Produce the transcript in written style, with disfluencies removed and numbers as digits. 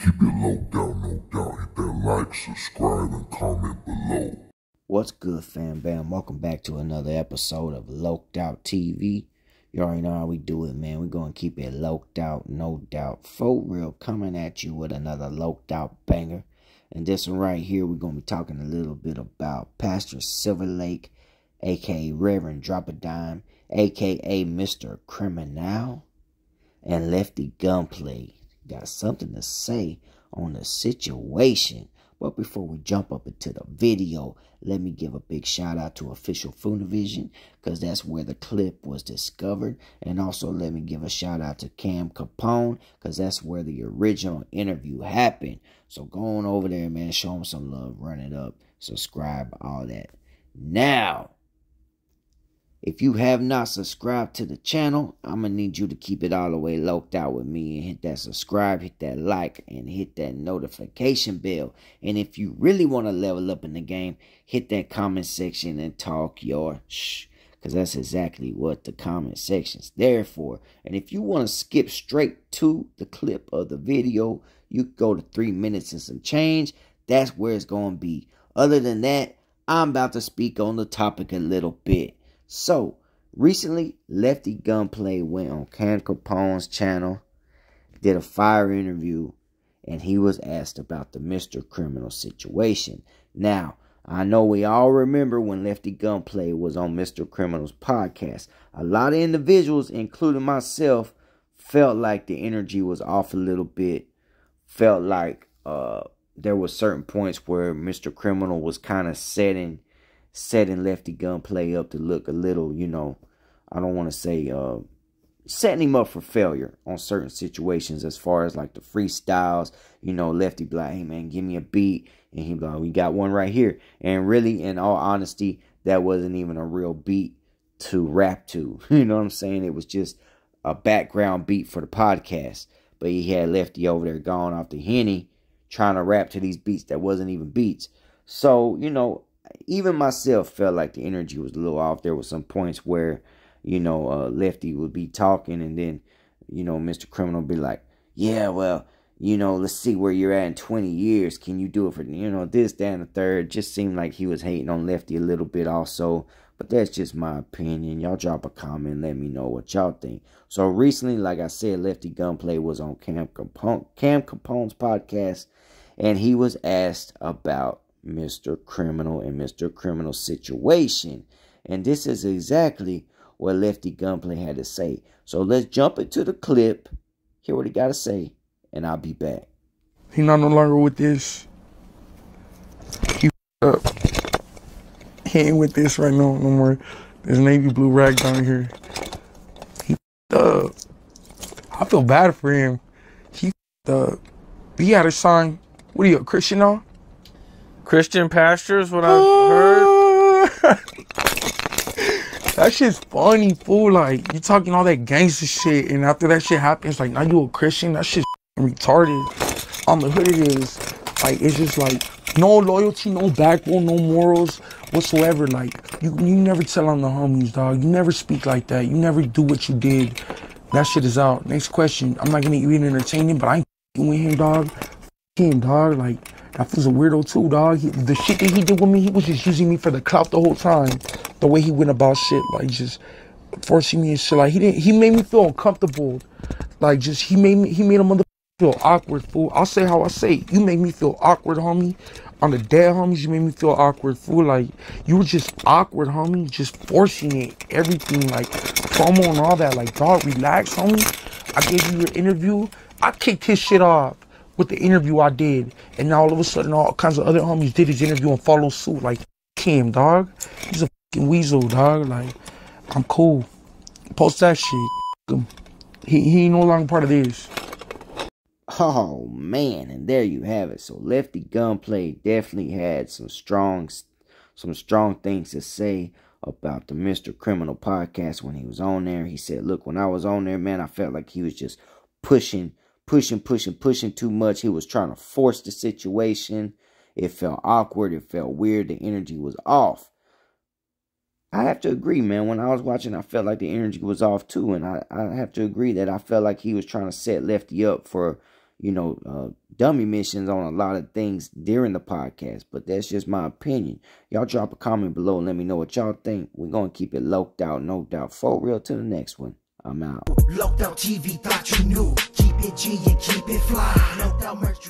Keep it low down, no doubt. Hit that like, subscribe, and comment below. What's good, fam bam? Welcome back to another episode of Loked Out TV. You already know how we do it, man. We're going to keep it loked out, no doubt. For real, coming at you with another loked out banger. And this one right here, we're going to be talking a little bit about Pastor Silverlake, a.k.a. Reverend Drop a Dime, a.k.a. Mrcriminal, and Lefty Gunplay. Got something to say on the situation. But before we jump up into the video, let me give a big shout out to Official Funivision, because that's where the clip was discovered. And also let me give a shout out to Camcapone, because that's where the original interview happened. So go on over there, man. Show them some love. Run it up. Subscribe. All that. Now, if you have not subscribed to the channel, I'm going to need you to keep it all the way loked out with me and hit that subscribe, hit that like, and hit that notification bell. And if you really want to level up in the game, hit that comment section and talk your shh, because that's exactly what the comment section's there for. And if you want to skip straight to the clip of the video, you go to 3 minutes and some change. That's where it's going to be. Other than that, I'm about to speak on the topic a little bit. So, recently, Lefty Gunplay went on Camcapone's channel, did a fire interview, and he was asked about the Mrcriminal situation. Now, I know we all remember when Lefty Gunplay was on Mrcriminal's podcast. A lot of individuals, including myself, felt like the energy was off a little bit. Felt like there were certain points where Mrcriminal was kind of setting Lefty Gunplay up to look a little, you know, I don't want to say setting him up for failure on certain situations as far as like the freestyles. You know, Lefty be like, hey man, give me a beat, and he be like, we got one right here. And really, in all honesty, that wasn't even a real beat to rap to. You know what I'm saying? It was just a background beat for the podcast. But he had Lefty over there going off the Henny, trying to rap to these beats that wasn't even beats. So, you know, even myself felt like the energy was a little off. There were some points where, you know, Lefty would be talking, and then, you know, Mrcriminal would be like, yeah, well, you know, let's see where you're at in 20 years. Can you do it for, you know, this, that, and the third? Just seemed like he was hating on Lefty a little bit also. But that's just my opinion. Y'all drop a comment and let me know what y'all think. So recently, like I said, Lefty Gunplay was on Camcapone's podcast, and he was asked about Mrcriminal and Mrcriminal's situation. And this is exactly what Lefty Gunplay had to say. So let's jump into the clip, hear what he got to say, and I'll be back. He not no longer with this. He up. He ain't with this right now no more. There's navy blue rag down here. He up. I feel bad for him. He up. He had a sign. What are you, a Christian now? Christian pastors, what I've heard. That shit's funny, fool. Like, you talking all that gangster shit, and after that shit happens, like, now you a Christian? That shit's retarded. On the hood it is. Like, it's just like, no loyalty, no backbone, no morals whatsoever. Like, you never tell on the homies, dog. You never speak like that. You never do what you did. That shit is out. Next question. I'm not gonna even entertain him, but I ain't with him, dog. Him, dog. Like, that was a weirdo too, dog. The shit that he did with me, he was just using me for the clout the whole time. The way he went about shit, like just forcing me and shit. Like he made me feel uncomfortable. Like just he made a motherfucker feel awkward, fool. I'll say how I say. You made me feel awkward, homie. On the dead homies, you made me feel awkward, fool. Like you were just awkward, homie. Just forcing it, everything, like promo and all that. Like, dog, relax, homie. I gave you your interview. I kicked his shit off with the interview I did, and now all of a sudden all kinds of other homies did his interview and follow suit. Like, him, dog. He's a fucking weasel, dog. Like, I'm cool. Post that shit. He ain't no longer part of this. Oh man, and there you have it. So Lefty Gunplay definitely had some strong things to say about the Mrcriminal podcast when he was on there. He said, look, when I was on there, man, I felt like he was just pushing too much. He was trying to force the situation. It felt awkward. It felt weird. The energy was off. I have to agree, man. When I was watching, I felt like the energy was off too. And I have to agree that I felt like he was trying to set Lefty up for, dummy mentions on a lot of things during the podcast, but that's just my opinion. Y'all drop a comment below and let me know what y'all think. We're going to keep it loked out, no doubt. For real, till the next one. I'm out. Loked Out TV, thought you knew. Keep it G and keep it fly. Loked Out merch.